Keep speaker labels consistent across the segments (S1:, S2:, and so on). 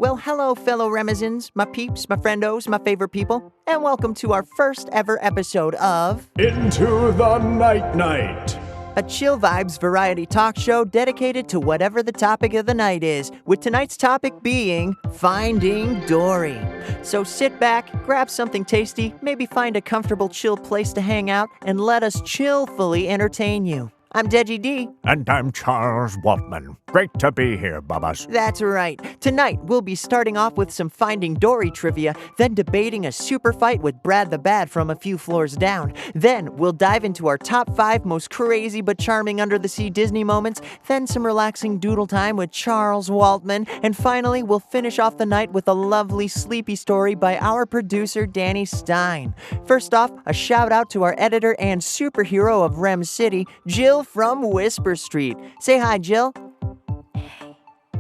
S1: Well, hello, fellow Remizens, my peeps, my friendos, my favorite people, and welcome to our first ever episode of
S2: Into the Night,
S1: a chill vibes variety talk show dedicated to whatever the topic of the night is, with tonight's topic being Finding Dory. So sit back, grab something tasty, maybe find a comfortable, chill place to hang out, and let us chillfully entertain you. I'm Deji D.
S2: And I'm Charles Waltman. Great to be here, Bubbas.
S1: That's right. Tonight, we'll be starting off with some Finding Dory trivia, then debating a super fight with Brad the Bad from a few floors down. Then, we'll dive into our top 5 most crazy but charming under-the-sea Disney moments, then some relaxing doodle time with Charles Waltman, and finally, we'll finish off the night with a lovely sleepy story by our producer, Danny Stein. First off, a shout-out to our editor and superhero of Rem City, Jill from Whisper Street. Say hi, Jill.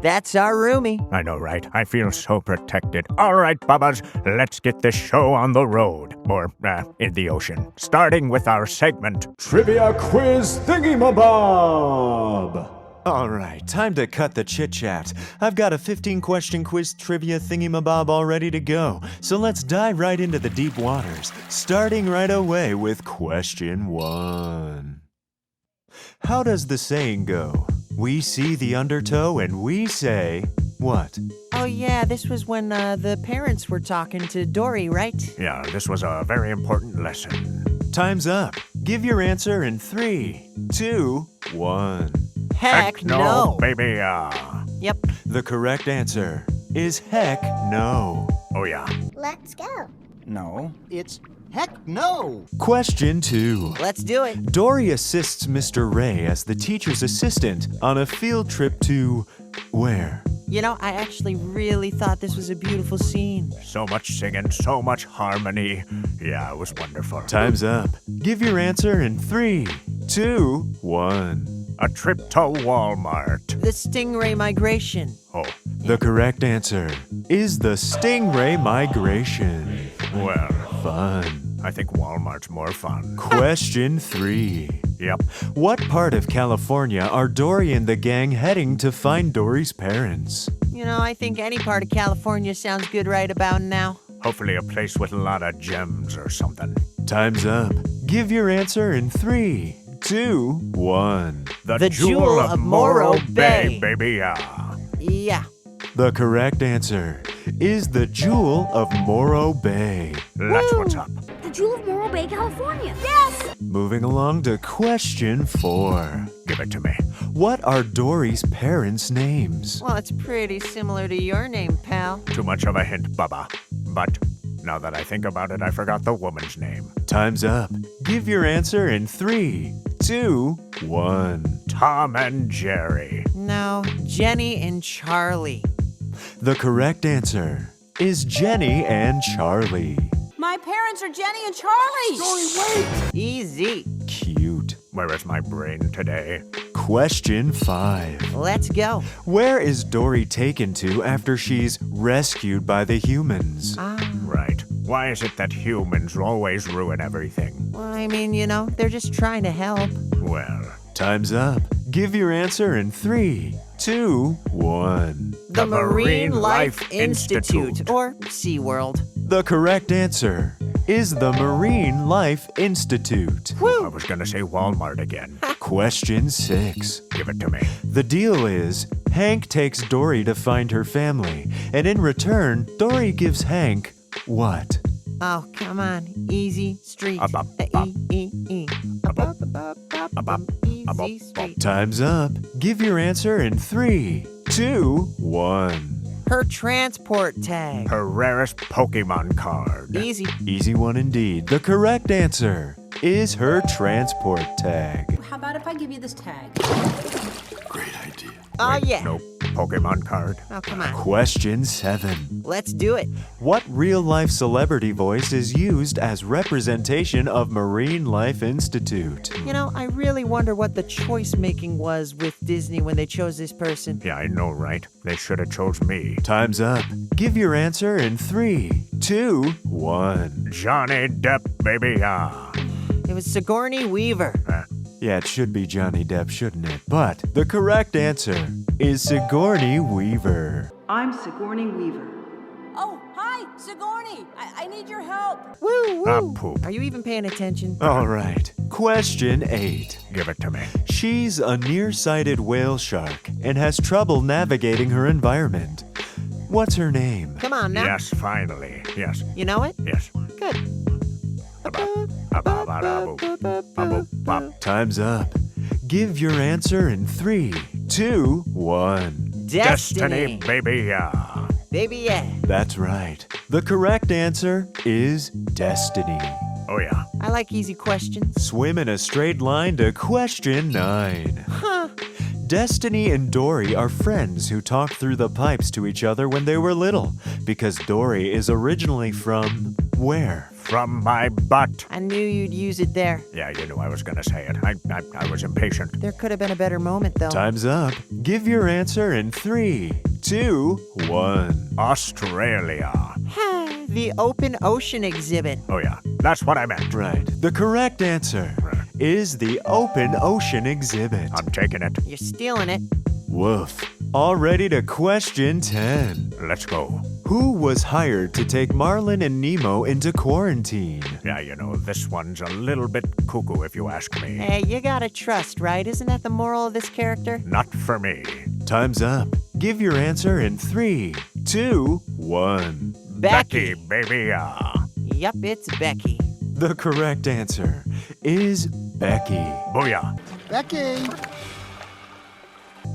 S1: That's our roomie.
S2: I know, right? I feel so protected. All right, Bubbas, let's get this show on the road. Or, in the ocean. Starting with our segment, Trivia Quiz Thingy-ma-bob.
S3: All right, time to cut the chit-chat. I've got a 15-question quiz trivia thingy-ma-bob all ready to go. So let's dive right into the deep waters, starting right away with question 1. How does the saying go? We see the undertow and we say, what?
S1: Oh yeah, this was when the parents were talking to Dory, right?
S2: Yeah, this was a very important lesson.
S3: Time's up. Give your answer in 3, 2, 1.
S1: Heck no.
S2: Baby,
S1: Yep.
S3: The correct answer is heck no.
S2: Oh yeah.
S4: Let's go.
S5: No, it's heck no.
S3: Question 2.
S1: Let's do it.
S3: Dory assists Mr. Ray as the teacher's assistant on a field trip to where?
S1: You know, I actually really thought this was a beautiful scene.
S2: So much singing, so much harmony. Yeah, it was wonderful.
S3: Time's up. Give your answer in 3, 2, 1.
S2: A trip to Walmart.
S1: The Stingray migration.
S2: Oh,
S3: The correct answer is the Stingray migration.
S2: well,
S3: Fun.
S2: I think Walmart's more fun.
S3: Question 3.
S2: Yep.
S3: What part of California are Dory and the gang heading to find Dory's parents?
S1: You know, I think any part of California sounds good right about now.
S2: Hopefully a place with a lot of gems or something.
S3: Time's up. Give your answer in 3, 2, 1.
S1: The Jewel of Morro Bay.
S2: baby,
S1: Yeah.
S3: The correct answer is the Jewel of Morro Bay.
S2: That's what's up.
S4: The Jewel of Morro Bay, California. Yes!
S3: Moving along to question 4.
S2: Give it to me.
S3: What are Dory's parents' names?
S1: Well, it's pretty similar to your name, pal.
S2: Too much of a hint, Bubba. But now that I think about it, I forgot the woman's name.
S3: Time's up. Give your answer in 3, 2, 1.
S2: Tom and Jerry.
S1: No, Jenny and Charlie.
S3: The correct answer is Jenny and Charlie.
S6: My parents are Jenny and Charlie.
S5: Dory, wait!
S1: Easy.
S3: Cute.
S2: Where is my brain today?
S3: Question 5.
S1: Let's go.
S3: Where is Dory taken to after she's rescued by the humans?
S2: Right. Why is it that humans always ruin everything?
S1: Well, I mean, you know, they're just trying to help.
S2: Well,
S3: Time's up. Give your answer in 3, 2, 1.
S1: The
S2: Marine Life Institute.
S1: Or SeaWorld.
S3: The correct answer is the Marine Life Institute.
S2: I was gonna say Walmart again.
S3: Question 6.
S2: Give it to me.
S3: The deal is, Hank takes Dory to find her family, and in return, Dory gives Hank what?
S1: Oh, come on. Easy street.
S2: Up.
S1: E. Up. Easy street.
S3: Time's up. Give your answer in 3, 2, 1.
S1: Her transport tag.
S2: Her rarest Pokemon card.
S1: Easy.
S3: Easy one indeed. The correct answer is her transport tag.
S6: How about if I give you this tag?
S1: Oh, yeah.
S2: No Pokemon card.
S1: Oh, come on.
S3: Question 7.
S1: Let's do it.
S3: What real-life celebrity voice is used as representation of Marine Life Institute?
S1: You know, I really wonder what the choice making was with Disney when they chose this person.
S2: Yeah, I know, right? They should have chose me.
S3: Time's up. Give your answer in 3, 2, 1.
S2: Johnny Depp, baby,
S1: It was Sigourney Weaver.
S3: Yeah, it should be Johnny Depp, shouldn't it? But the correct answer is Sigourney Weaver.
S7: I'm Sigourney Weaver.
S6: Oh, hi, Sigourney. I need your help.
S1: Woo, woo.
S2: Poop.
S1: Are you even paying attention?
S3: All right. Question 8.
S2: Give it to me.
S3: She's a nearsighted whale shark and has trouble navigating her environment. What's her name?
S1: Come on now.
S2: Yes, finally. Yes,
S1: You know it?
S2: yes.
S1: Good.
S3: Time's up. Give your answer in 3, 2, 1.
S2: Destiny, baby, yeah.
S1: Baby, yeah.
S3: That's right. The correct answer is destiny.
S2: Oh, yeah.
S1: I like easy questions.
S3: Swim in a straight line to question 9.
S1: Huh.
S3: Destiny and Dory are friends who talked through the pipes to each other when they were little, because Dory is originally from where?
S2: From my butt.
S1: I knew you'd use it there.
S2: Yeah, you knew I was gonna say it. I was impatient.
S1: There could have been a better moment, though.
S3: Time's up. Give your answer in 3, 2, 1.
S2: Australia.
S1: The open ocean exhibit.
S2: Oh, yeah. That's what I meant.
S3: Right. The correct answer is the open ocean exhibit.
S2: I'm taking it.
S1: You're stealing it.
S3: Woof. All ready to question 10.
S2: Let's go.
S3: Who was hired to take Marlin and Nemo into quarantine?
S2: Yeah, you know, this one's a little bit cuckoo if you ask me.
S1: Hey, you gotta trust, right? Isn't that the moral of this character?
S2: Not for me.
S3: Time's up. Give your answer in 3, 2, 1.
S2: Becky, baby, yeah.
S1: Yep, it's Becky.
S3: The correct answer is Becky.
S2: Booyah.
S5: Becky!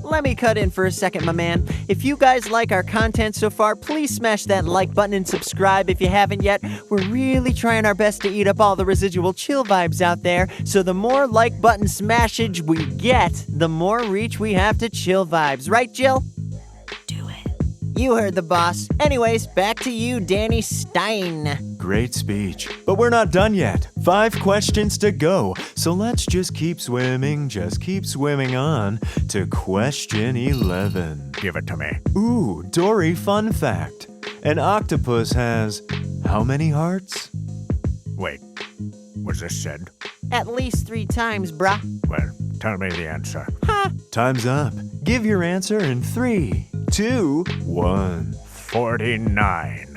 S1: Let me cut in for a second, my man. If you guys like our content so far, please smash that like button and subscribe if you haven't yet. We're really trying our best to eat up all the residual chill vibes out there, so the more like button smashage we get, the more reach we have to chill vibes. Right, Jill?
S6: Do it.
S1: You heard the boss. Anyways, back to you, Danny Stein.
S3: Great speech. But we're not done yet. 5 questions to go. So let's just keep swimming on to question 11.
S2: Give it to me.
S3: Ooh, Dory fun fact. An octopus has how many hearts?
S2: Wait, was this said?
S1: At least 3 times, brah.
S2: Well, tell me the answer.
S3: Time's up. Give your answer in 3, 2, 1.
S2: 49.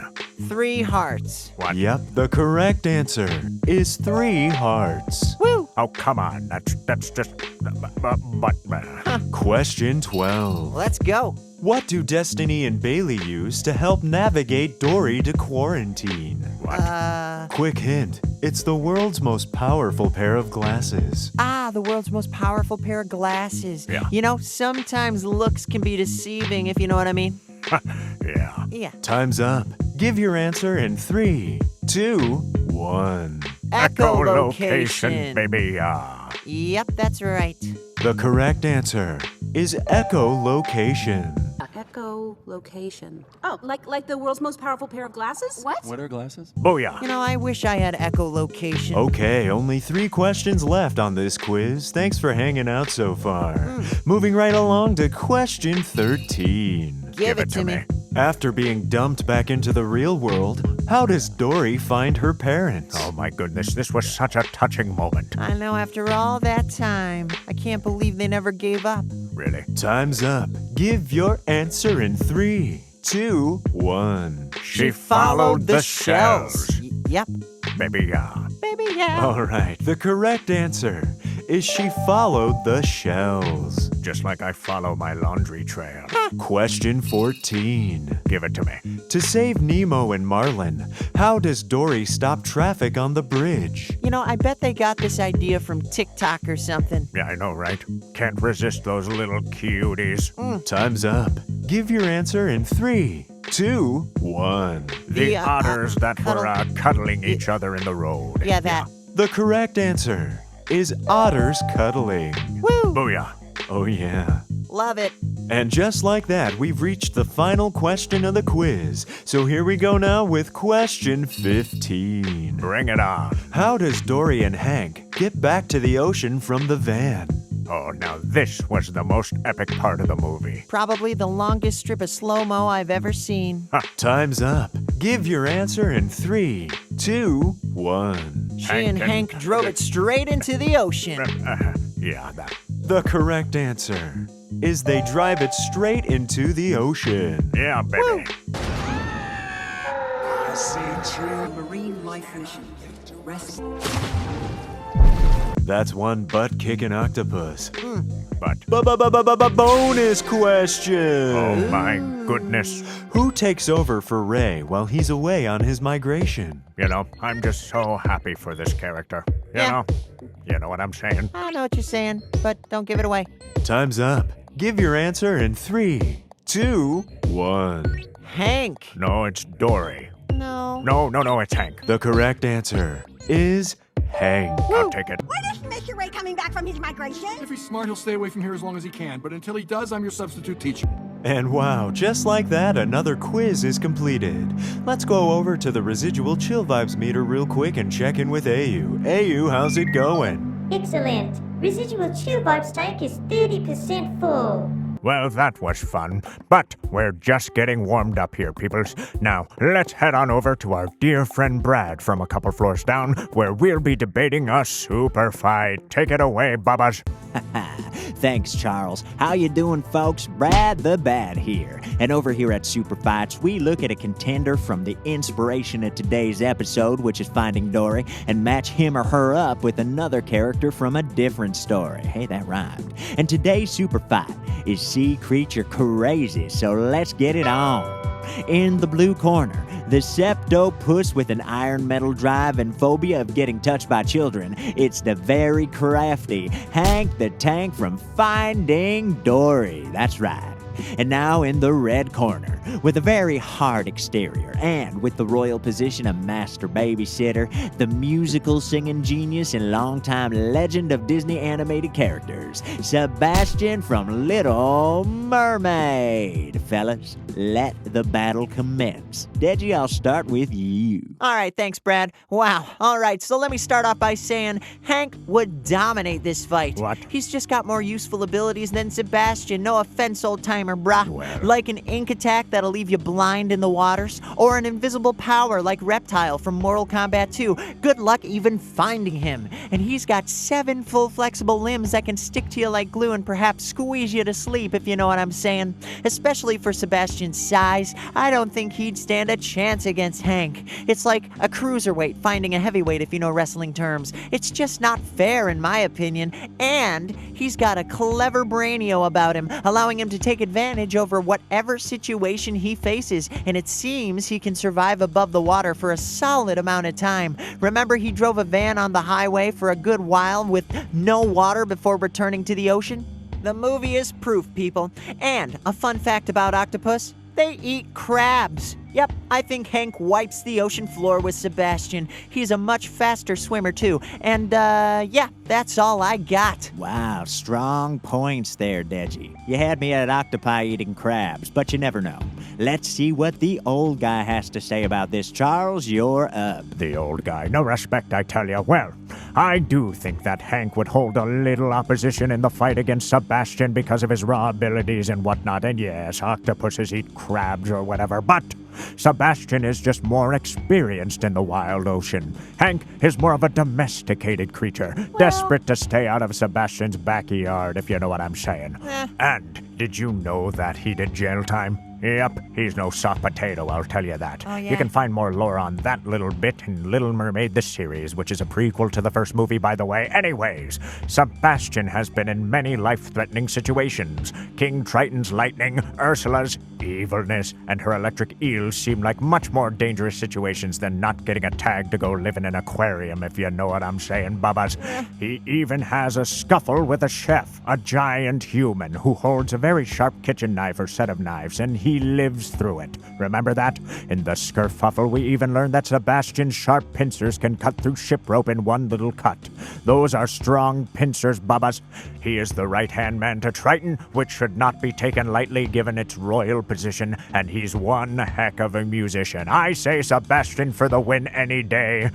S1: 3 hearts.
S2: What?
S3: Yep, the correct answer is 3 hearts.
S1: Woo!
S2: Oh, come on. That's just...
S3: Question 12.
S1: Let's go.
S3: What do Destiny and Bailey use to help navigate Dory to quarantine?
S2: What?
S3: Quick hint. It's the world's most powerful pair of glasses.
S1: The world's most powerful pair of glasses.
S2: Yeah.
S1: You know, sometimes looks can be deceiving, if you know what I mean.
S2: Yeah.
S1: Yeah.
S3: Time's up. Give your answer in 3, 2, 1.
S2: Echolocation, baby, yeah.
S1: Yep, that's right.
S3: The correct answer is echolocation.
S6: Echolocation. Oh, like the world's most powerful pair of glasses?
S4: What?
S8: What are glasses?
S2: Booyah.
S1: You know, I wish I had echolocation.
S3: Okay, only 3 questions left on this quiz. Thanks for hanging out so far. Moving right along to question 13.
S1: Give it to me.
S3: After being dumped back into the real world, how does Dory find her parents?
S2: Oh, my goodness. This was such a touching moment.
S1: I know, after all that time, I can't believe they never gave up.
S2: Really.
S3: Time's up. Give your answer in 3, 2, 1.
S2: She followed the shells.
S1: Yep.
S2: Baby, yeah.
S1: Baby, yeah.
S3: All right, the correct answer is she followed the shells.
S2: Just like I follow my laundry trail.
S3: Question 14.
S2: Give it to me.
S3: To save Nemo and Marlin, how does Dory stop traffic on the bridge?
S1: You know, I bet they got this idea from TikTok or something.
S2: Yeah, I know, right? Can't resist those little cuties.
S3: Time's up. Give your answer in 3, 2, 1.
S2: The
S1: The,
S2: otters that
S1: cuddle-
S2: were cuddling each other in the road.
S1: Yeah, that.
S3: The correct answer is otters cuddling.
S1: Woo!
S2: Booyah.
S3: Oh yeah.
S1: Love it.
S3: And just like that, we've reached the final question of the quiz. So here we go now with question 15.
S2: Bring it on.
S3: How does Dory and Hank get back to the ocean from the van?
S2: Oh, now this was the most epic part of the movie.
S1: Probably the longest strip of slow-mo I've ever seen.
S3: Time's up. Give your answer in 3, 2, 1.
S1: She and Hank drove it straight into the ocean.
S2: Yeah, that.
S3: The correct answer is they drive it straight into the ocean.
S2: Yeah, baby.
S7: I see a tree.
S8: Marine life mission. Rescue.
S3: That's one butt-kicking octopus.
S2: But,
S3: Bonus question!
S2: oh my goodness.
S3: Who takes over for Ray while he's away on his migration?
S2: You know, I'm just so happy for this character. You know what I'm saying?
S1: I know what you're saying, but don't give it away.
S3: Time's up. Give your answer in 3, 2, 1.
S1: Hank.
S2: No, it's Dory.
S1: No.
S2: No, it's Hank.
S3: The correct answer is Hank.
S2: I'll take it.
S4: When is Mr. Ray coming back from his migration?
S7: If he's smart, he'll stay away from here as long as he can. But until he does, I'm your substitute teacher.
S3: And wow, just like that, another quiz is completed. Let's go over to the residual chill vibes meter real quick and check in with AU. AU, how's it going?
S9: Excellent. Residual chill vibes tank is 30% full.
S2: Well, that was fun, but we're just getting warmed up here, peoples. Now, let's head on over to our dear friend Brad from a couple floors down, where we'll be debating a super fight. Take it away, Bubbas.
S10: Thanks, Charles. How you doing, folks? Brad the Bad here. And over here at Super Fights, we look at a contender from the inspiration of today's episode, which is Finding Dory, and match him or her up with another character from a different story. Hey, that rhymed. And today's Super Fight is Sea Creature Crazy, so let's get it on. In the blue corner, the septopus with an iron metal drive and phobia of getting touched by children. It's the very crafty Hank the Tank from Finding Dory. That's right. And now in the red corner, with a very hard exterior and with the royal position of master babysitter, the musical singing genius and longtime legend of Disney animated characters, Sebastian from Little Mermaid. Fellas, let the battle commence. Deji, I'll start with you.
S1: All right, thanks, Brad. Wow. All right, so let me start off by saying Hank would dominate this fight.
S2: What?
S1: He's just got more useful abilities than Sebastian. No offense, old timer, brah.
S2: Well.
S1: Like an ink attack that'll leave you blind in the waters, or an invisible power like Reptile from Mortal Kombat 2. Good luck even finding him. And he's got 7 full flexible limbs that can stick to you like glue and perhaps squeeze you to sleep, if you know what I'm saying. Especially for Sebastian's size, I don't think he'd stand a chance against Hank. It's like a cruiserweight finding a heavyweight, if you know wrestling terms. It's just not fair, in my opinion. And he's got a clever brainio about him, allowing him to take advantage over whatever situation he faces, and it seems he can survive above the water for a solid amount of time. Remember, he drove a van on the highway for a good while with no water before returning to the ocean? The movie is proof, people. And a fun fact about octopus, they eat crabs. Yep, I think Hank wipes the ocean floor with Sebastian. He's a much faster swimmer, too. And, yeah, that's all I got.
S10: Wow, strong points there, Deji. You had me at octopi eating crabs, but you never know. Let's see what the old guy has to say about this. Charles, you're up.
S2: The old guy. No respect, I tell you. Well, I do think that Hank would hold a little opposition in the fight against Sebastian because of his raw abilities and whatnot. And yes, octopuses eat crabs or whatever, but Sebastian is just more experienced in the wild ocean. Hank is more of a domesticated creature, desperate to stay out of Sebastian's backyard, if you know what I'm saying. And did you know that he did jail time? Yep, he's no soft potato, I'll tell you that.
S1: Oh, yeah?
S2: You can find more lore on that little bit in Little Mermaid the series, which is a prequel to the first movie, by the way. Anyways, Sebastian has been in many life-threatening situations. King Triton's lightning, Ursula's evilness, and her electric eels seem like much more dangerous situations than not getting a tag to go live in an aquarium, if you know what I'm saying, Bubbas. He even has a scuffle with a chef, a giant human who holds a very sharp kitchen knife or set of knives, and he lives through it. Remember that? In the Skerfuffle, we even learned that Sebastian's sharp pincers can cut through ship rope in one little cut. Those are strong pincers, Bubbas. He is the right-hand man to Triton, which should not be taken lightly given its royal position, and he's one heck of a musician. I say Sebastian for the win any day.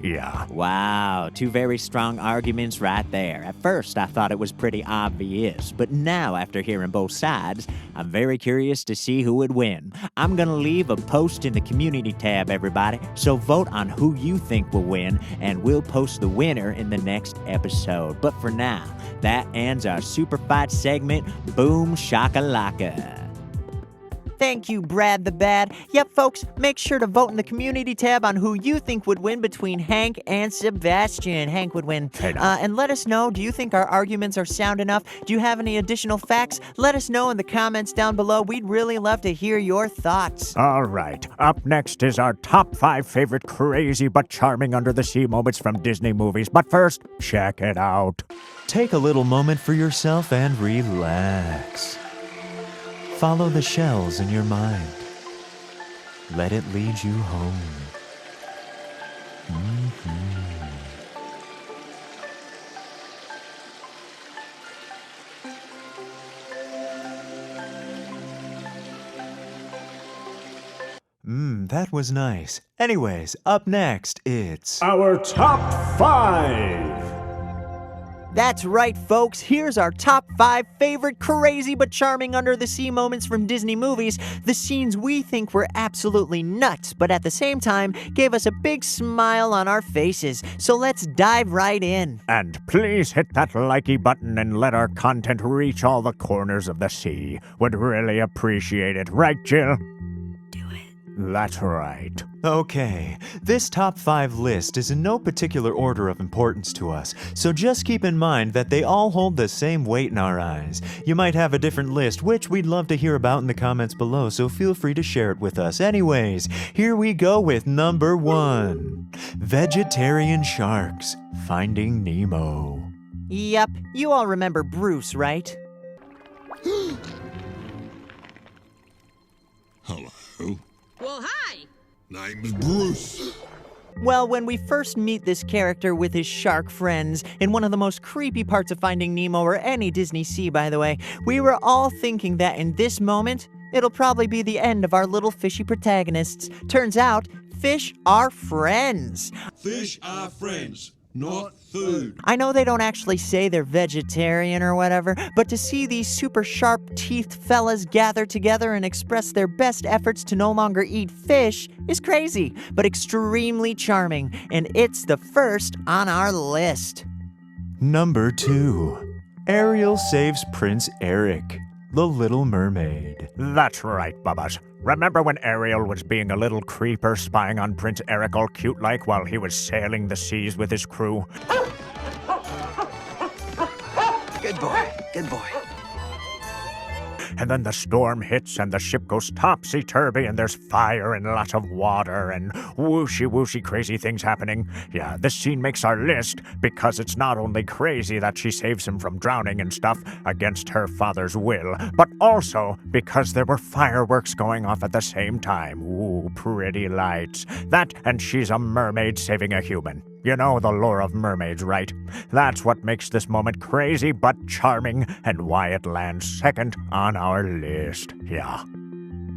S2: Yeah.
S10: Wow, two very strong arguments right there. At first, I thought it was pretty obvious, but now, after hearing both sides, I'm very curious to see who would win. I'm gonna leave a post in the community tab, everybody, so vote on who you think will win, and we'll post the winner in the next episode. But for now, that ends our Super Fight segment. Boom shakalaka.
S1: Thank you, Brad the Bad. Yep, folks, make sure to vote in the community tab on who you think would win between Hank and Sebastian. Hank would win. And let us know, do you think our arguments are sound enough? Do you have any additional facts? Let us know in the comments down below. We'd really love to hear your thoughts.
S2: All right, up next is our top 5 favorite crazy but charming under-the-sea moments from Disney movies. But first, check it out.
S3: Take a little moment for yourself and relax. Follow the shells in your mind. Let it lead you home. That was nice. Anyways, up next, it's
S2: our top 5.
S1: That's right, folks. Here's our top 5 favorite crazy but charming under-the-sea moments from Disney movies. The scenes we think were absolutely nuts, but at the same time gave us a big smile on our faces. So let's dive right in.
S2: And please hit that likey button and let our content reach all the corners of the sea. Would really appreciate it. Right, Jill? That's right.
S3: Okay, this top 5 list is in no particular order of importance to us, so just keep in mind that they all hold the same weight in our eyes. You might have a different list, which we'd love to hear about in the comments below, so feel free to share it with us. Anyways, here we go with number 1. Vegetarian sharks, Finding Nemo.
S1: Yep, you all remember Bruce, right?
S11: Hello.
S6: Well, hi!
S11: Name's Bruce.
S1: Well, when we first meet this character with his shark friends, in one of the most creepy parts of Finding Nemo or any Disney Sea, by the way, we were all thinking that in this moment, it'll probably be the end of our little fishy protagonists. Turns out, fish are friends.
S11: Fish are friends, not food.
S1: I know they don't actually say they're vegetarian or whatever, but to see these super sharp-teethed fellas gather together and express their best efforts to no longer eat fish is crazy, but extremely charming, and it's the first on our list.
S3: Number 2. Ariel saves Prince Eric, the Little Mermaid.
S2: That's right, Bubbas. Remember when Ariel was being a little creeper spying on Prince Eric all cute-like while he was sailing the seas with his crew?
S5: Good boy, good boy.
S2: And then the storm hits and the ship goes topsy-turvy and there's fire and lots of water and whooshy crazy things happening. Yeah, this scene makes our list because it's not only crazy that she saves him from drowning and stuff against her father's will, but also because there were fireworks going off at the same time. Ooh, pretty lights. That and she's a mermaid saving a human. You know the lore of mermaids, right? That's what makes this moment crazy but charming and why it lands second on our list. Yeah.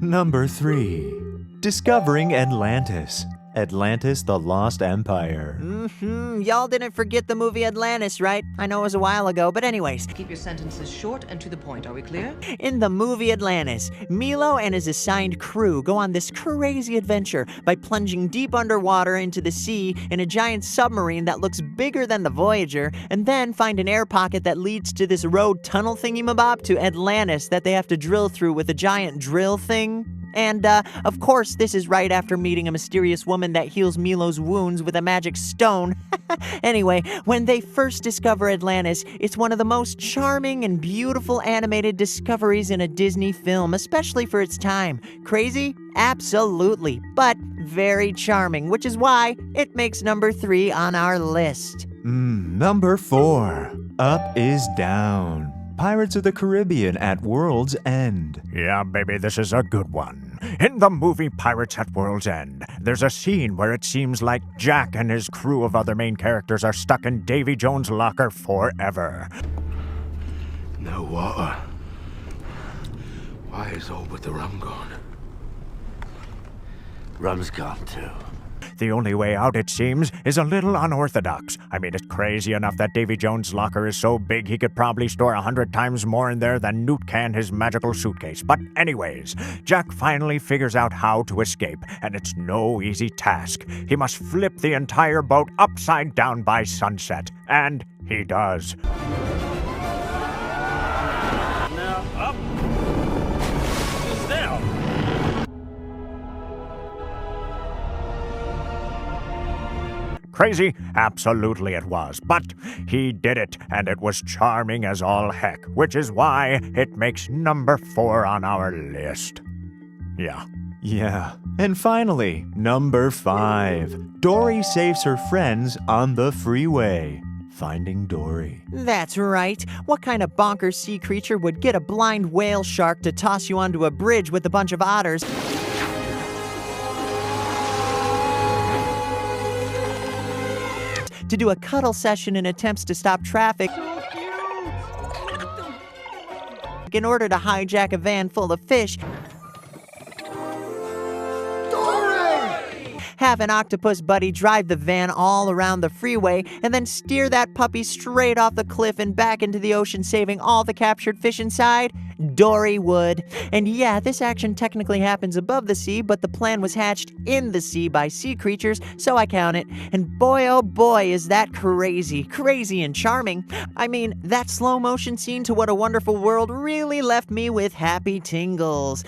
S3: Number 3. Discovering Atlantis. Atlantis, the Lost Empire.
S1: Y'all didn't forget the movie Atlantis, right? I know it was a while ago, but anyways.
S8: Keep your sentences short and to the point, are we clear?
S1: In the movie Atlantis, Milo and his assigned crew go on this crazy adventure by plunging deep underwater into the sea in a giant submarine that looks bigger than the Voyager, and then find an air pocket that leads to this road tunnel thingy-mabob to Atlantis that they have to drill through with a giant drill thing. And, of course, this is right after meeting a mysterious woman that heals Milo's wounds with a magic stone. Anyway, when they first discover Atlantis, it's one of the most charming and beautiful animated discoveries in a Disney film, especially for its time. Crazy? Absolutely, but very charming, which is why it makes number 3 on our list.
S3: Number 4. Up is Down. Pirates of the Caribbean at World's End.
S2: Yeah, baby, this is a good one. In the movie Pirates at World's End, there's a scene where it seems like Jack and his crew of other main characters are stuck in Davy Jones' locker forever.
S11: No water. Why is all but the rum gone? Rum's gone too.
S2: The only way out, it seems, is a little unorthodox. I mean, it's crazy enough that Davy Jones' locker is so big he could probably store 100 times more in there than Newt can his magical suitcase. But anyways, Jack finally figures out how to escape, and it's no easy task. He must flip the entire boat upside down by sunset, and he does.
S12: Now up. Is down.
S2: Crazy? Absolutely it was. But he did it, and it was charming as all heck, which is why it makes number 4 on our list.
S3: Yeah. And finally, number 5. Dory saves her friends on the freeway. Finding Dory.
S1: That's right. What kind of bonkers sea creature would get a blind whale shark to toss you onto a bridge with a bunch of otters? To do a cuddle session in attempts to stop traffic in order to hijack a van full of fish. Have an octopus buddy drive the van all around the freeway and then steer that puppy straight off the cliff and back into the ocean, saving all the captured fish inside? Dory would. And yeah, this action technically happens above the sea, but the plan was hatched in the sea by sea creatures, so I count it. And boy, oh boy, is that crazy and charming. I mean, that slow motion scene to What a Wonderful World really left me with happy tingles.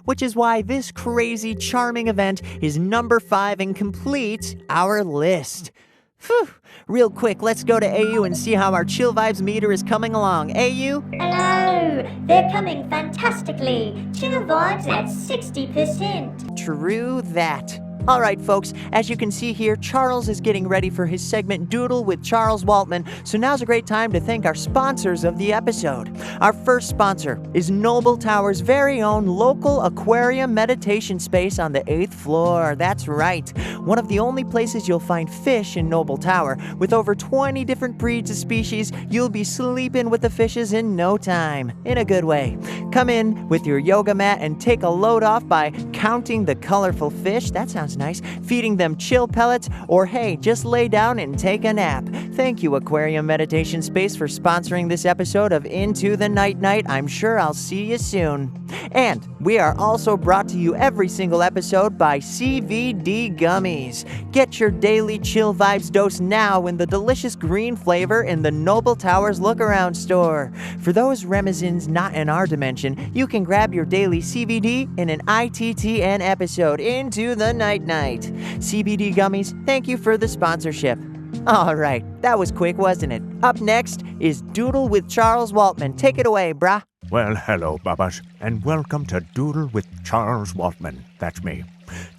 S1: Which is why this crazy, charming event is number 5 and completes our list. Phew. Real quick, let's go to AU and see how our chill vibes meter is coming along. AU?
S9: Hello! They're coming fantastically. Chill vibes at 60%.
S1: True that. All right, folks, as you can see here, Charles is getting ready for his segment Doodle with Charles Waltman, so now's a great time to thank our sponsors of the episode. Our first sponsor is Noble Tower's very own local aquarium meditation space on the 8th floor. That's right, one of the only places you'll find fish in Noble Tower. With over 20 different breeds of species, you'll be sleeping with the fishes in no time, in a good way. Come in with your yoga mat and take a load off by counting the colorful fish. That sounds nice. Feeding them chill pellets, or hey, just lay down and take a nap. Thank you, Aquarium Meditation Space, for sponsoring this episode of Into the Night Night. I'm sure I'll see you soon. And we are also brought to you every single episode by CBD Gummies. Get your daily chill vibes dose now in the delicious green flavor in the Noble Towers Look-Around store. For those Remezins not in our dimension, you can grab your daily CBD in an ITTN episode, Into the Night Night. CBD Gummies, thank you for the sponsorship. All right, that was quick, wasn't it? Up next is Doodle with Charles Waltman. Take it away, brah.
S2: Well, hello, Bubbas, and welcome to Doodle with Charles Waltman. That's me.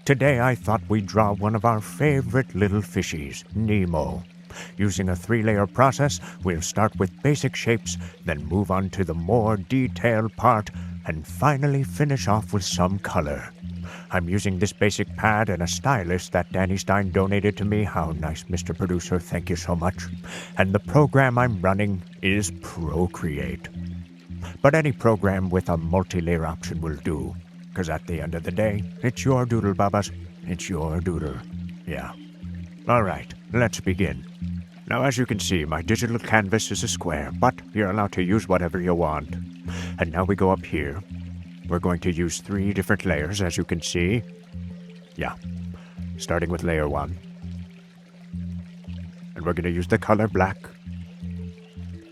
S2: Today I thought we'd draw one of our favorite little fishies, Nemo. Using a 3-layer process, we'll start with basic shapes, then move on to the more detailed part, and finally finish off with some color. I'm using this basic pad and a stylus that Danny Stein donated to me. How nice, Mr. Producer. Thank you so much. And the program I'm running is Procreate. But any program with a multi-layer option will do, because at the end of the day, it's your doodle, Babas. It's your doodle. Yeah. All right, let's begin. Now, as you can see, my digital canvas is a square, but you're allowed to use whatever you want. And now we go up here. We're going to use 3 different layers, as you can see. Yeah, starting with layer 1. And we're going to use the color black.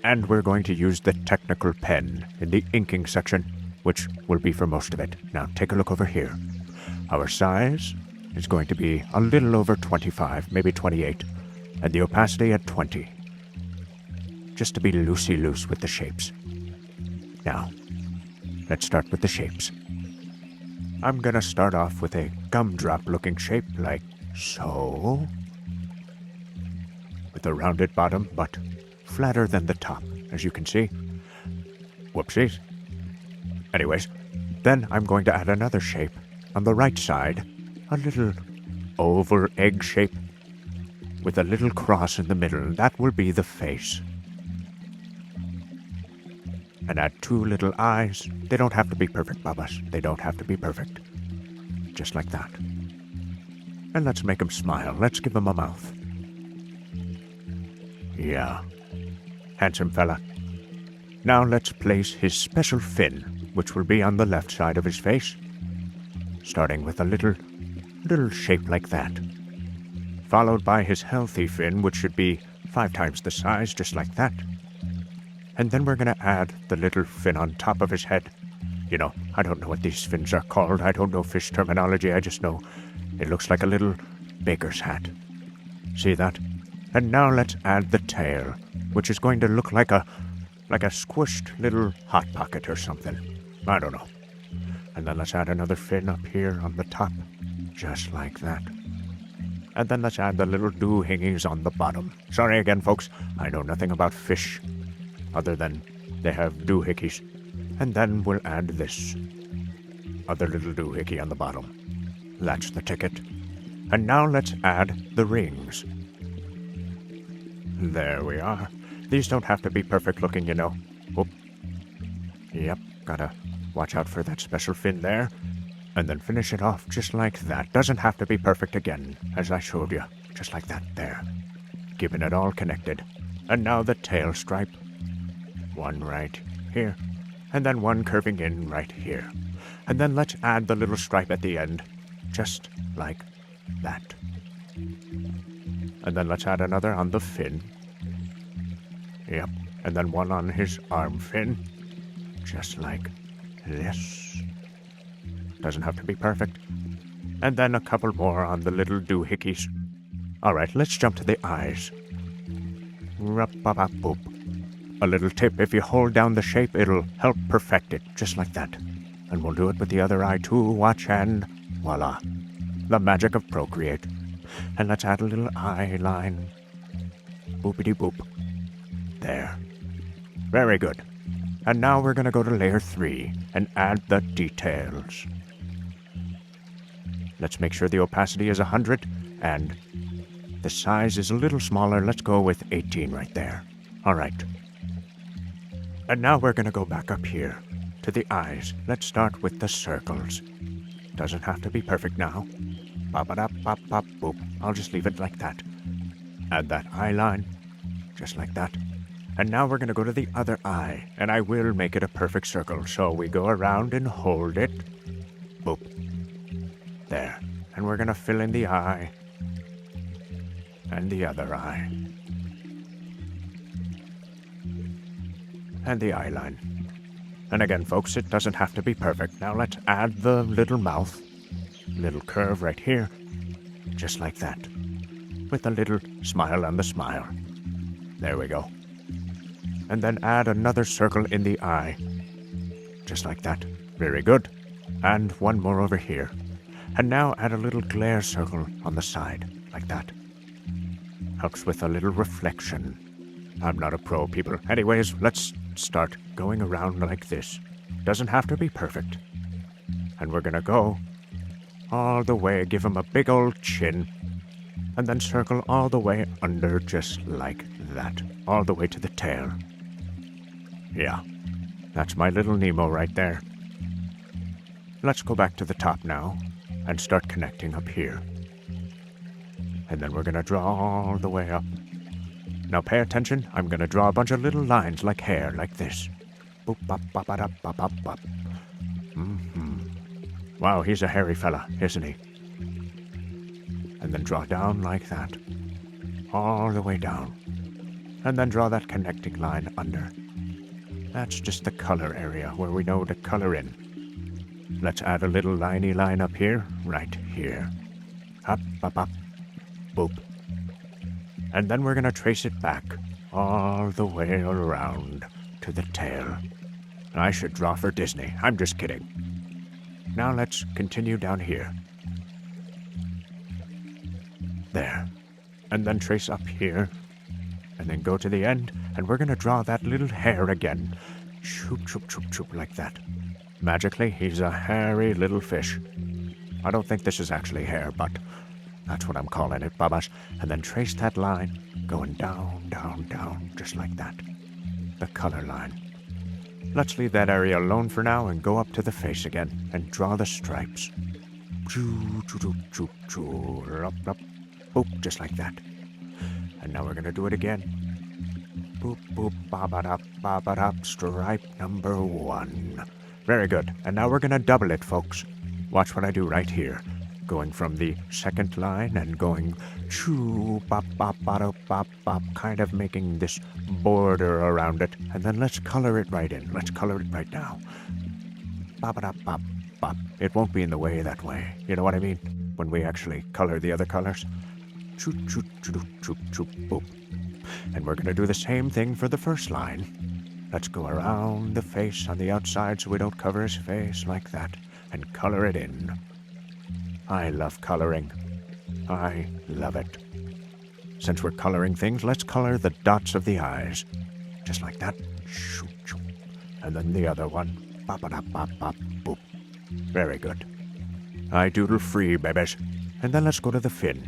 S2: And we're going to use the technical pen in the inking section, which will be for most of it. Now, take a look over here. Our size is going to be a little over 25, maybe 28, and the opacity at 20. Just to be loosey-loose with the shapes. Now, let's start with the shapes. I'm gonna start off with a gumdrop-looking shape like so. With a rounded bottom, but flatter than the top, as you can see. Whoopsies. Anyways, then I'm going to add another shape on the right side. A little oval egg shape with a little cross in the middle. That will be the face. And add 2 little eyes. They don't have to be perfect, Babas. They don't have to be perfect. Just like that. And let's make him smile. Let's give him a mouth. Yeah. Handsome fella. Now let's place his special fin, which will be on the left side of his face. Starting with a little shape like that. Followed by his healthy fin, which should be 5 times the size, just like that. And then we're going to add the little fin on top of his head. You know, I don't know what these fins are called. I don't know fish terminology. I just know it looks like a little baker's hat. See that? And now let's add the tail, which is going to look like a squished little hot pocket or something. I don't know. And then let's add another fin up here on the top, just like that. And then let's add the little doohickeys on the bottom. Sorry again, folks. I know nothing about fish, other than they have doohickeys. And then we'll add this other little doohickey on the bottom. That's the ticket. And now let's add the rings. There we are. These don't have to be perfect looking, you know. Whoop. Yep, gotta watch out for that special fin there. And then finish it off just like that. Doesn't have to be perfect again, as I showed you. Just like that, there. Keeping it all connected. And now the tail stripe. One right here. And then one curving in right here. And then let's add the little stripe at the end. Just like that. And then let's add another on the fin. Yep. And then one on his arm fin. Just like this. Doesn't have to be perfect. And then a couple more on the little doohickeys. Alright, let's jump to the eyes. Rup-a-bop-boop. A little tip, if you hold down the shape, it'll help perfect it, just like that. And we'll do it with the other eye too. Watch, and voila. The magic of Procreate. And let's add a little eye line. Boopity-boop. There. Very good. And now we're going to go to layer 3 and add the details. Let's make sure the opacity is 100 and the size is a little smaller. Let's go with 18 right there. All right. And now we're going to go back up here to the eyes. Let's start with the circles. Doesn't have to be perfect now. Ba-ba-da-bop-bop-boop. I'll just leave it like that. Add that eye line, just like that. And now we're going to go to the other eye, and I will make it a perfect circle. So we go around and hold it. Boop. There. And we're going to fill in the eye. And the other eye. And the eye line. And again, folks, it doesn't have to be perfect. Now let's add the little mouth. Little curve right here. Just like that. With a little smile on the smile. There we go. And then add another circle in the eye. Just like that. Very good. And one more over here. And now add a little glare circle on the side, like that. Helps with a little reflection. I'm not a pro, people. Anyways, let's start going around like this. Doesn't have to be perfect. And we're gonna go all the way, give him a big old chin, and then circle all the way under just like that. All the way to the tail. Yeah, that's my little Nemo right there. Let's go back to the top now and start connecting up here. And then we're going to draw all the way up. Now pay attention, I'm going to draw a bunch of little lines like hair, like this. Boop, bop, bop, bop, bop, bop, bop. Wow, he's a hairy fella, isn't he? And then draw down like that. All the way down. And then draw that connecting line under. That's just the color area where we know to color in. Let's add a little liney line up here, right here. Up, up, up. Boop. And then we're going to trace it back all the way around to the tail. I should draw for Disney. I'm just kidding. Now let's continue down here. There. And then trace up here. And then go to the end. And we're going to draw that little hair again. Choop, choop, choop, choop, like that. Magically, he's a hairy little fish. I don't think this is actually hair, but that's what I'm calling it, Babas. And then trace that line, going down, down, down, just like that. The color line. Let's leave that area alone for now and go up to the face again and draw the stripes. Choo, choo, choo, choo, choo, up, up. Boop, just like that. And now we're gonna do it again. Boop, boop, ba-ba-da, stripe number 1. Very good. And now we're gonna double it, folks. Watch what I do right here. Going from the second line and going choo, bop, bop, bop, bop, bop, kind of making this border around it. And then let's color it right in. Let's color it right now. Bop, bop, bop, bop. It won't be in the way that way. You know what I mean? When we actually color the other colors. Choo, choo, choo, choo, choo, boop. And we're going to do the same thing for the first line. Let's go around the face on the outside so we don't cover his face like that. And color it in. I love coloring. I love it. Since we're coloring things, let's color the dots of the eyes. Just like that. And then the other one. Bop-a-dop-bop-bop, boop. Very good. I doodle free, babies. And then let's go to the fin.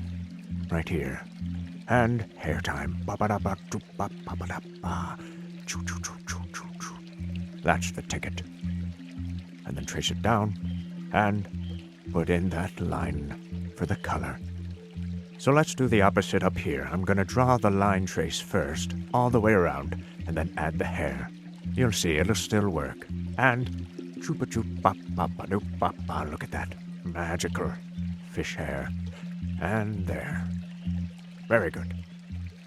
S2: Right here. And hair time. Ba-ba-da-ba-doop-bop-ba-ba-da-ba. Choo-choo-choo-choo-choo-choo. That's the ticket. And then trace it down. And put in that line for the color. So let's do the opposite up here. I'm going to draw the line trace first, all the way around, and then add the hair. You'll see, it'll still work. And choo-pa-choo-bop-bop-ba-doop-bop-ba. Look at that. Magical fish hair. And there. Very good.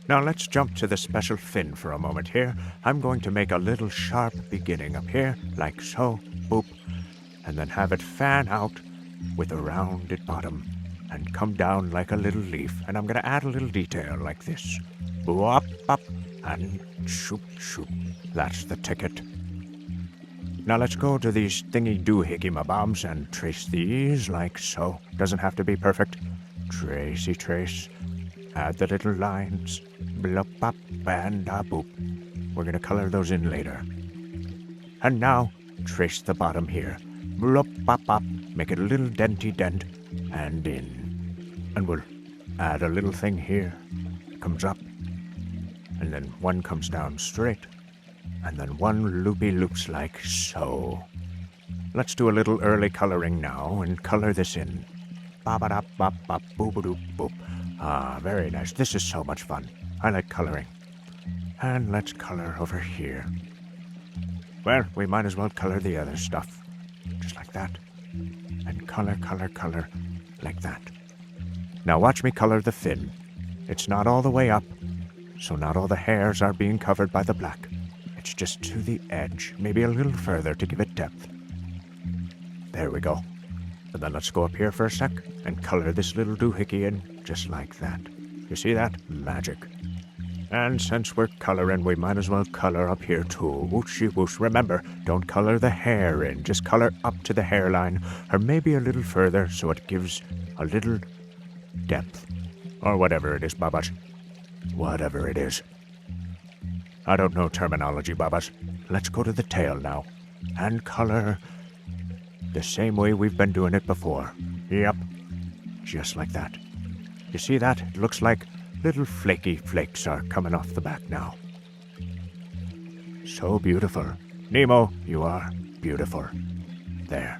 S2: Now let's jump to the special fin for a moment here. I'm going to make a little sharp beginning up here, like so. Boop. And then have it fan out with a rounded bottom and come down like a little leaf. And I'm going to add a little detail like this. Boop, up, and shoop, shoop. That's the ticket. Now let's go to these thingy doohickey-mabobs and trace these like so. Doesn't have to be perfect. Tracey trace. Add the little lines. Blup, up, and boop. We're going to color those in later. And now, trace the bottom here. Blup, pop, pop. Make it a little denty dent. And in. And we'll add a little thing here. It comes up. And then one comes down straight. And then one loopy loops like so. Let's do a little early coloring now and color this in. Ba-ba-da-bop-bop, boop-a-doop, boop. Ah, very nice. This is so much fun. I like coloring. And let's color over here. Well, we might as well color the other stuff. Just like that. And color, color, color. Like that. Now watch me color the fin. It's not all the way up, so not all the hairs are being covered by the black. It's just to the edge, maybe a little further to give it depth. There we go. And then let's go up here for a sec and color this little doohickey in just like that. You see that? Magic. And since we're coloring, we might as well color up here too. Whooshy whoosh. Remember, don't color the hair in. Just color up to the hairline, or maybe a little further so it gives a little depth. Or whatever it is, Babas. Whatever it is. I don't know terminology, Babas. Let's go to the tail now. And color the same way we've been doing it before. Yep. Just like that. You see that? It looks like little flaky flakes are coming off the back now. So beautiful. Nemo, you are beautiful. There.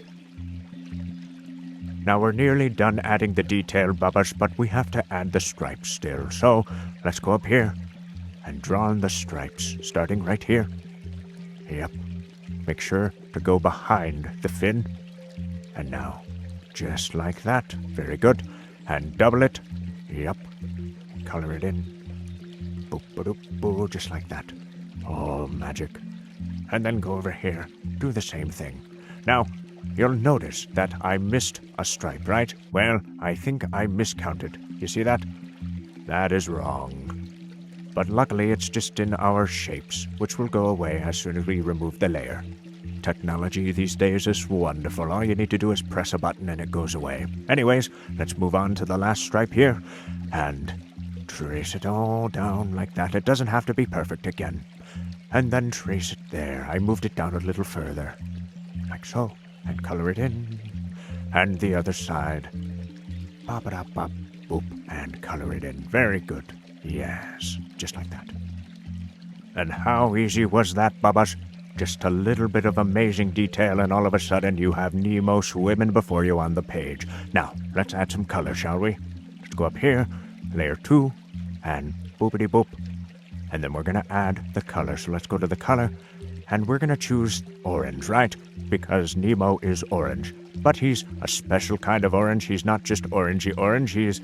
S2: Now we're nearly done adding the detail, Bubbas, but we have to add the stripes still. So let's go up here and draw on the stripes, starting right here. Yep. Make sure to go behind the fin. And now, just like that. Very good. And double it. Yep. Color it in. Boop, boop, boop, just like that. Oh, magic. And then go over here. Do the same thing. Now, you'll notice that I missed a stripe, right? Well, I think I miscounted. You see that? That is wrong. But luckily, it's just in our shapes, which will go away as soon as we remove the layer. Technology these days is wonderful. All you need to do is press a button and it goes away. Anyways, let's move on to the last stripe here. And trace it all down like that. It doesn't have to be perfect again. And then trace it there. I moved it down a little further. Like so. And color it in. And the other side. Bop-a-dop-bop. Boop. And color it in. Very good. Yes. Just like that. And how easy was that, Bubbas? Just a little bit of amazing detail, and all of a sudden you have Nemo swimming before you on the page. Now, let's add some color, shall we? Let's go up here, layer 2, and boopity boop. And then we're going to add the color. So let's go to the color, and we're going to choose orange, right? Because Nemo is orange. But he's a special kind of orange. He's not just orangey orange. He's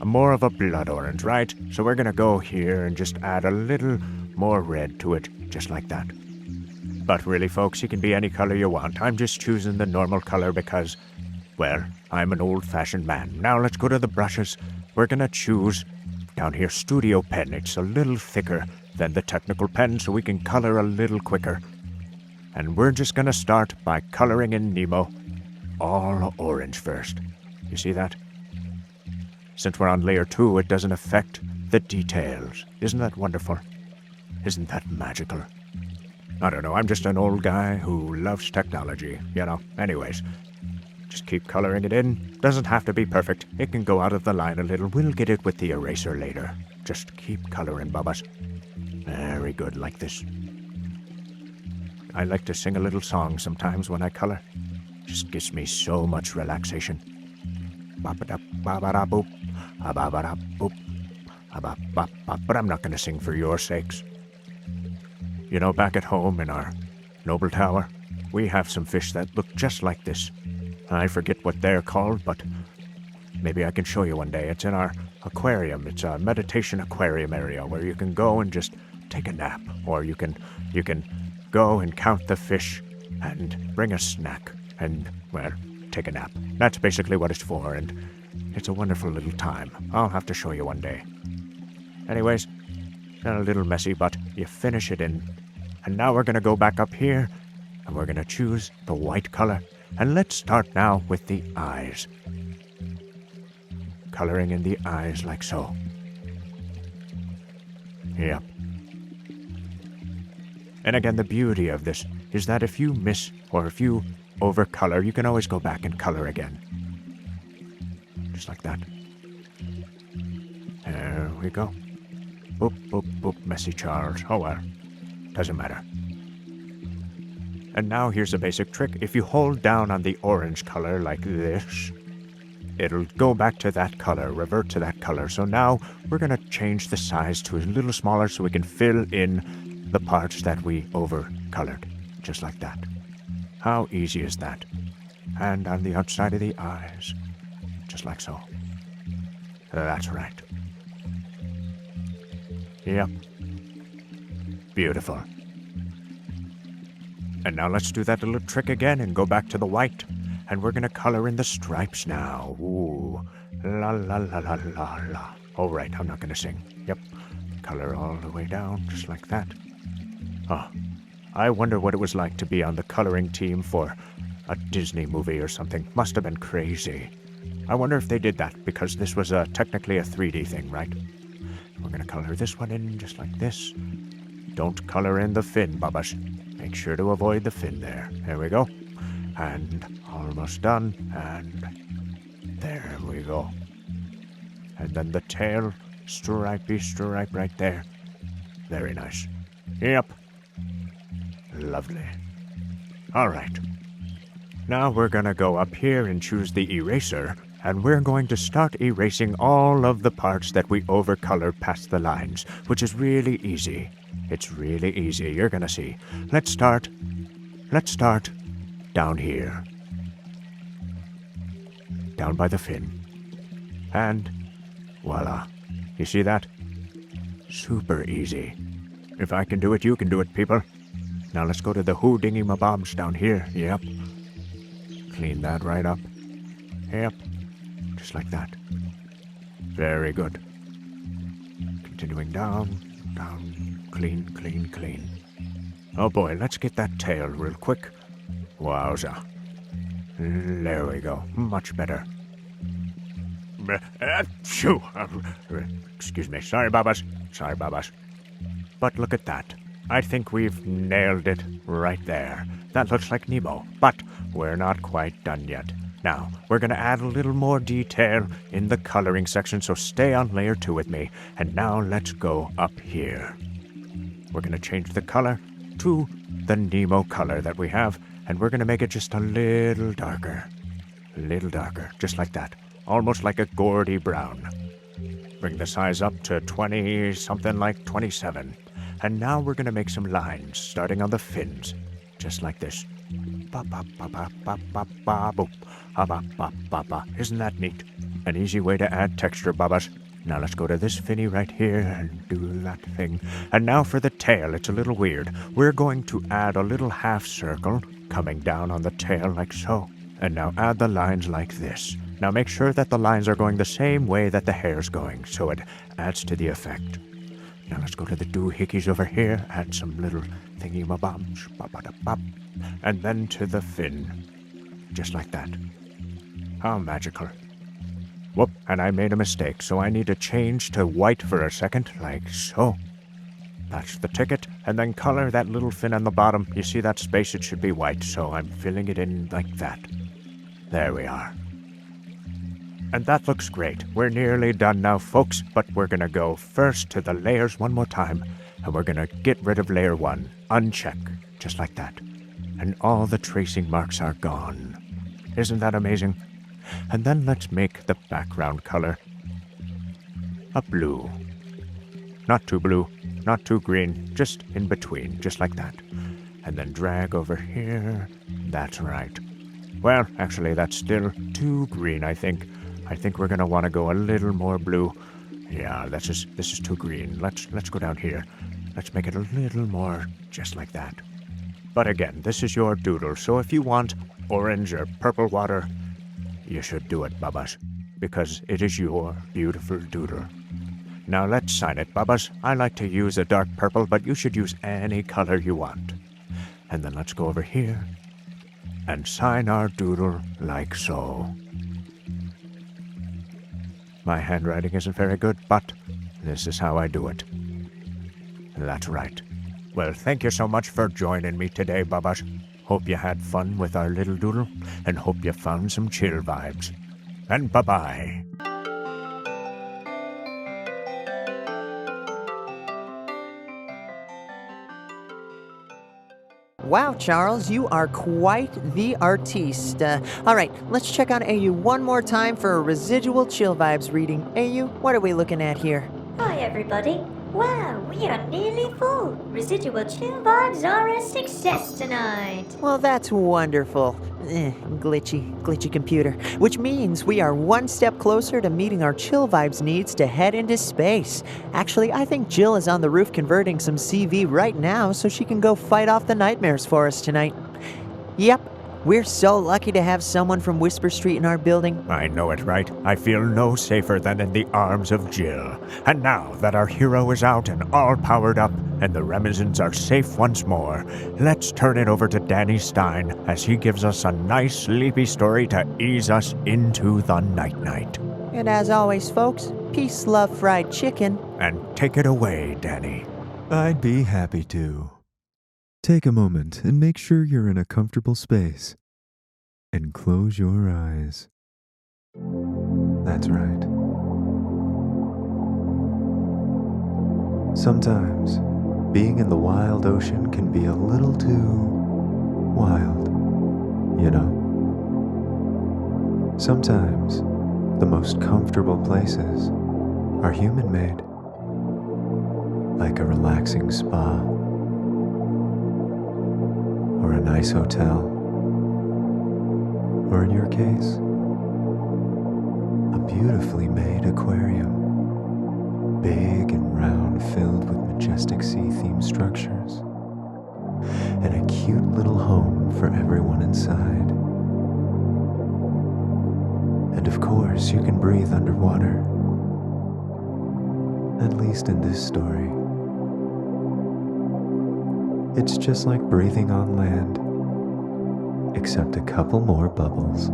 S2: more of a blood orange, right? So we're going to go here and just add a little more red to it, just like that. But really, folks, he can be any color you want. I'm just choosing the normal color because, well, I'm an old-fashioned man. Now let's go to the brushes. We're going to choose down here Studio Pen. It's a little thicker than the technical pen, so we can color a little quicker. And we're just going to start by coloring in Nemo all orange first. You see that? Since we're on layer 2, it doesn't affect the details. Isn't that wonderful? Isn't that magical? I don't know, I'm just an old guy who loves technology, you know. Anyways, just keep coloring it in. Doesn't have to be perfect. It can go out of the line a little. We'll get it with the eraser later. Just keep coloring, Bubbas. Very good, like this. I like to sing a little song sometimes when I color. Just gives me so much relaxation. Ba-ba-da-ba-ba-da-boop. Ba-ba-ba-da-boop. Ba-ba-ba-ba. But I'm not going to sing for your sakes. You know, back at home in our noble tower, we have some fish that look just like this. I forget what they're called, but maybe I can show you one day. It's in our aquarium. It's a meditation aquarium area where you can go and just take a nap, or you can go and count the fish and bring a snack and, well, take a nap. That's basically what it's for, and it's a wonderful little time. I'll have to show you one day. Anyways, a little messy, but you finish it in. And now we're going to go back up here, and we're going to choose the white color. And let's start now with the eyes. Coloring in the eyes like so. Yep. And again, the beauty of this is that if you miss or if you overcolor, you can always go back and color again. Just like that. There we go. Boop, boop, boop, messy Charles. Oh well, doesn't matter. And now here's a basic trick. If you hold down on the orange color like this, it'll go back to that color, revert to that color. So now we're going to change the size to a little smaller so we can fill in the parts that we overcolored, just like that. How easy is that? And on the outside of the eyes, just like so. That's right. Yep. Beautiful. And now let's do that little trick again and go back to the white. And we're going to color in the stripes now. Ooh. La la la la la la. All right, I'm not going to sing. Yep. Color all the way down, just like that. Oh, I wonder what it was like to be on the coloring team for a Disney movie or something. Must have been crazy. I wonder if they did that, because this was technically a 3D thing, right? We're going to color this one in just like this. Don't color in the fin, Bubbas. Make sure to avoid the fin there. There we go. And almost done. And there we go. And then the tail, stripy stripe right there. Very nice. Yep. Lovely. All right. Now we're going to go up here and choose the eraser, and we're going to start erasing all of the parts that we overcolored past the lines, which is really easy. It's really easy. You're going to see. Let's start down here. Down by the fin. And voila. You see that? Super easy. If I can do it, you can do it, people. Now let's go to the who dingy mabobs down here. Yep. Clean that right up. Yep. Just like that. Very good. Continuing down, down, clean, clean, clean. Oh boy, let's get that tail real quick. Wowza. There we go. Much better. Phew. Excuse me. Sorry, Babas. Sorry, Babas. But look at that. I think we've nailed it right there. That looks like Nemo, but we're not quite done yet. Now, we're going to add a little more detail in the coloring section, so stay on layer 2 with me. And now let's go up here. We're going to change the color to the Nemo color that we have, and we're going to make it just a little darker. A little darker, just like that. Almost like a Gordy brown. Bring the size up to 20, something like 27. And now we're going to make some lines, starting on the fins, just like this. Isn't that neat? An easy way to add texture, Bubbas. Now let's go to this finny right here and do that thing. And now for the tail, it's a little weird. We're going to add a little half circle coming down on the tail like so. And now add the lines like this. Now make sure that the lines are going the same way that the hair's going, so it adds to the effect. Now let's go to the doohickeys over here, add some little thingy-mabobs, bop-ba-da-bop, and then to the fin, just like that. How magical. Whoop, and I made a mistake, so I need to change to white for a second, like so. That's the ticket, and then color that little fin on the bottom. You see that space? It should be white, so I'm filling it in like that. There we are. And that looks great. We're nearly done now, folks, but we're gonna go first to the layers one more time, and we're gonna get rid of layer 1, uncheck, just like that. And all the tracing marks are gone. Isn't that amazing? And then let's make the background color a blue. Not too blue, not too green, just in between, just like that. And then drag over here. That's right. Well, actually, that's still too green, I think. I think we're gonna want to go a little more blue. Yeah, this is too green. Let's go down here. Let's make it a little more just like that. But again, this is your doodle, so if you want orange or purple water, you should do it, Bubbas, because it is your beautiful doodle. Now let's sign it, Bubbas. I like to use a dark purple, but you should use any color you want. And then let's go over here and sign our doodle like so. My handwriting isn't very good, but this is how I do it. That's right. Well, thank you so much for joining me today, Bubbas. Hope you had fun with our little doodle, and hope you found some chill vibes. And bye-bye.
S1: Wow, Charles, you are quite the artiste. All right, let's check on AU one more time for a residual chill vibes reading. AU, what are we looking at here?
S9: Hi, everybody. Wow, we are nearly full. Residual chill vibes are a success tonight.
S1: Well, that's wonderful. Glitchy computer. Which means we are one step closer to meeting our chill vibes needs to head into space. Actually, I think Jill is on the roof converting some CV right now so she can go fight off the nightmares for us tonight. Yep. We're so lucky to have someone from Whisper Street in our building.
S2: I know it, right? I feel no safer than in the arms of Jill. And now that our hero is out and all powered up, and the Remizens are safe once more, let's turn it over to Danny Stein as he gives us a nice sleepy story to ease us into the night-night.
S1: And as always, folks, peace, love, fried chicken.
S2: And take it away, Danny.
S3: I'd be happy to. Take a moment and make sure you're in a comfortable space. And close your eyes. That's right. Sometimes, being in the wild ocean can be a little too wild, you know? Sometimes, the most comfortable places are human-made, like a relaxing spa, or a nice hotel, or in your case, a beautifully made aquarium, big and round, filled with majestic sea-themed structures, and a cute little home for everyone inside. And of course, you can breathe underwater, at least in this story. It's just like breathing on land, except a couple more bubbles.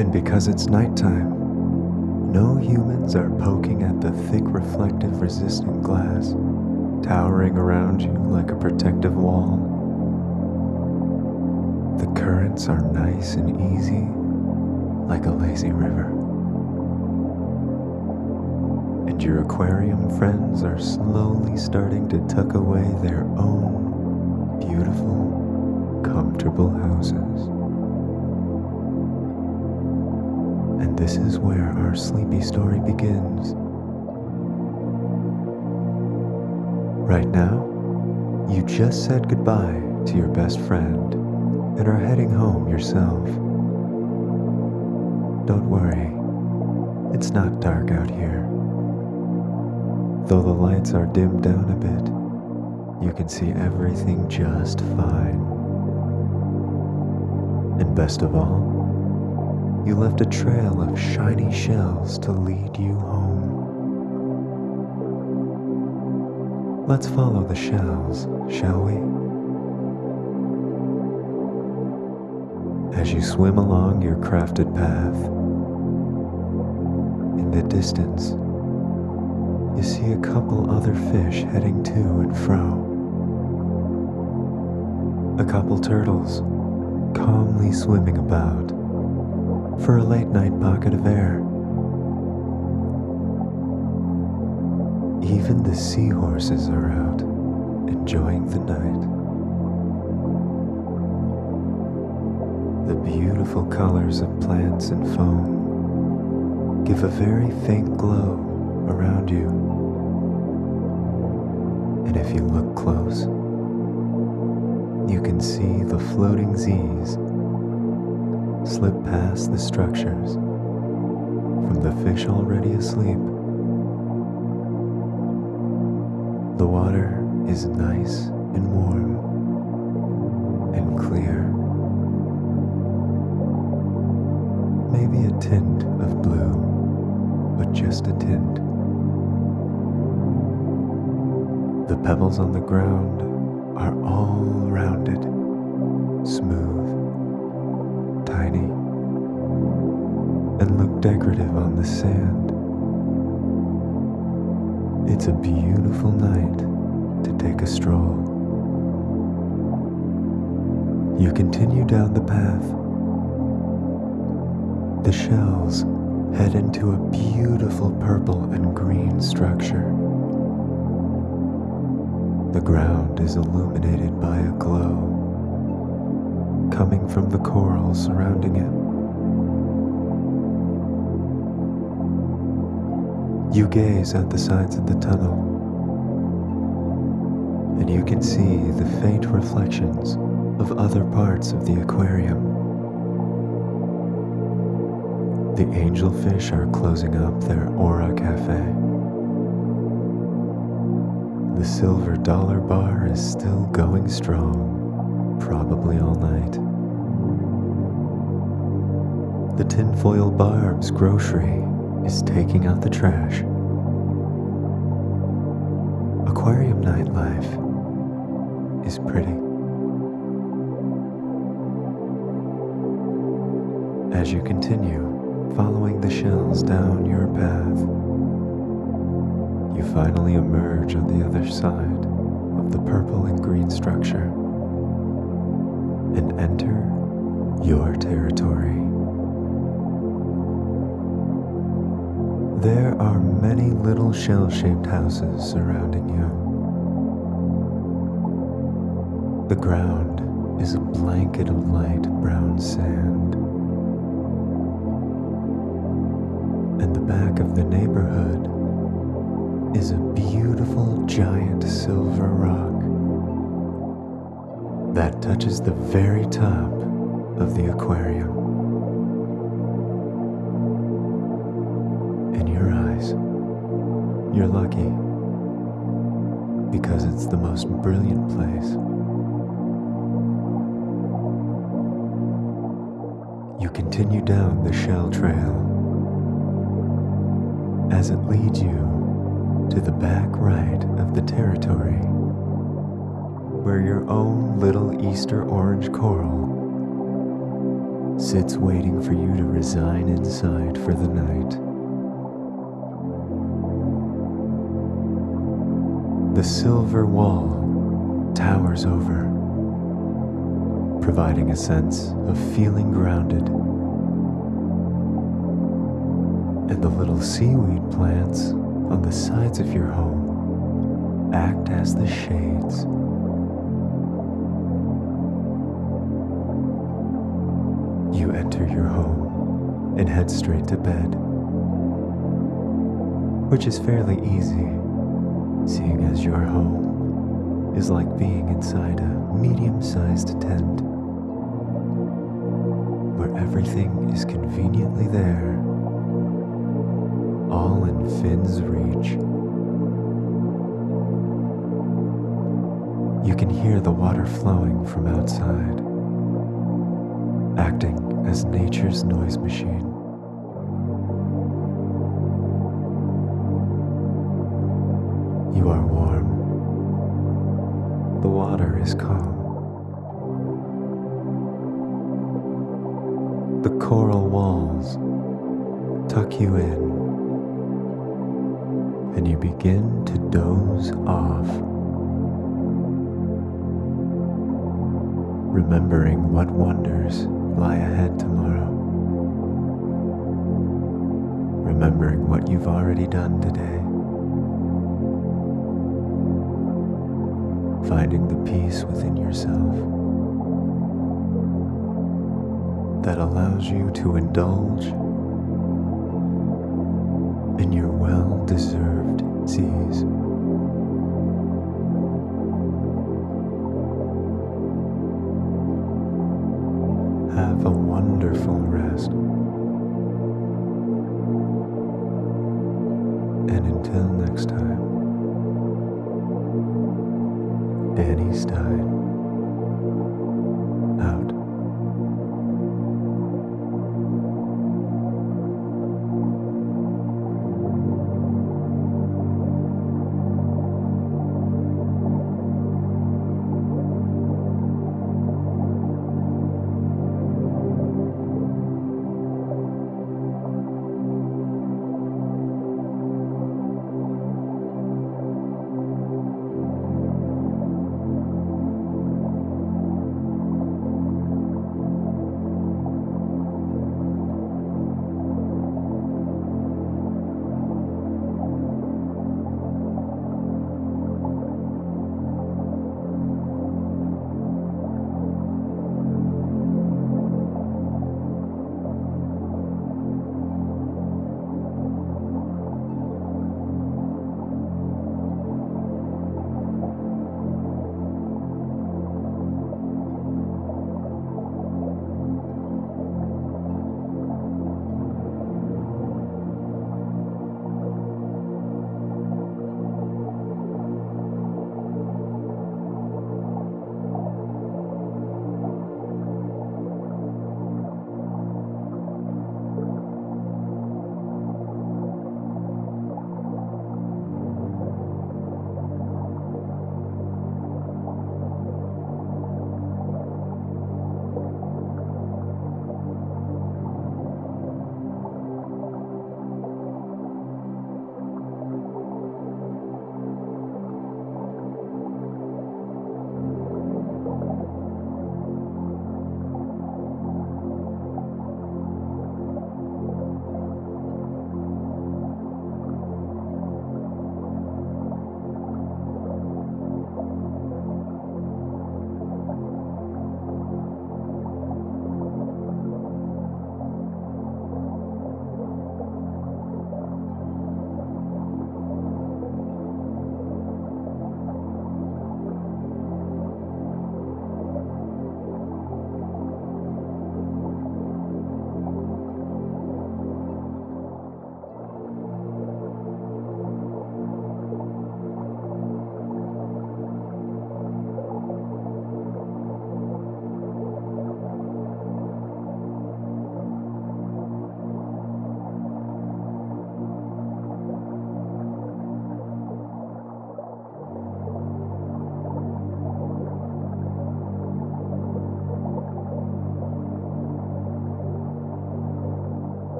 S3: And because it's nighttime, no humans are poking at the thick, reflective, resistant glass, towering around you like a protective wall. The currents are nice and easy, like a lazy river. And And your aquarium friends are slowly starting to tuck away their own beautiful, comfortable houses. And this is where our sleepy story begins. Right now, you just said goodbye to your best friend and are heading home yourself. Don't worry, it's not dark out here. Though the lights are dimmed down a bit, you can see everything just fine. And best of all, you left a trail of shiny shells to lead you home. Let's follow the shells, shall we? As you swim along your crafted path, in the distance, you see a couple other fish heading to and fro. A couple turtles calmly swimming about for a late-night pocket of air. Even the seahorses are out, enjoying the night. The beautiful colors of plants and foam give a very faint glow around you. And if you look close, you can see the floating Z's slip past the structures from the fish already asleep. The water is nice and warm and clear. Maybe a tint of blue, but just a tint. The pebbles on the ground are all rounded, smooth, tiny, and look decorative on the sand. It's a beautiful night to take a stroll. You continue down the path. The shells head into a beautiful purple and green structure. The ground is illuminated by a glow coming from the coral surrounding it. You gaze at the sides of the tunnel, and you can see the faint reflections of other parts of the aquarium. The angelfish are closing up their Aura Cafe. The silver dollar bar is still going strong, probably all night. The tinfoil Barb's grocery is taking out the trash. Aquarium nightlife is pretty. As you continue following the shells down your path, you finally emerge on the other side of the purple and green structure and enter your territory. There are many little shell-shaped houses surrounding you. The ground is a blanket of light brown sand. And the back of the neighborhood is a beautiful giant silver rock that touches the very top of the aquarium. In your eyes, you're lucky because it's the most brilliant place. You continue down the shell trail as it leads you to the back right of the territory, where your own little Easter orange coral sits waiting for you to resign inside for the night. The silver wall towers over, providing a sense of feeling grounded. And the little seaweed plants on the sides of your home act as the shades. You enter your home and head straight to bed, which is fairly easy, seeing as your home is like being inside a medium-sized tent, where everything is conveniently there, all in Finn's reach. You can hear the water flowing from outside, acting as nature's noise machine. You are warm. The water is calm. The coral walls tuck you in, and you begin to doze off, remembering what wonders lie ahead tomorrow, remembering what you've already done today, finding the peace within yourself that allows you to indulge in your well-deserved seas. Have a wonderful rest. And until next time, Danny Stein.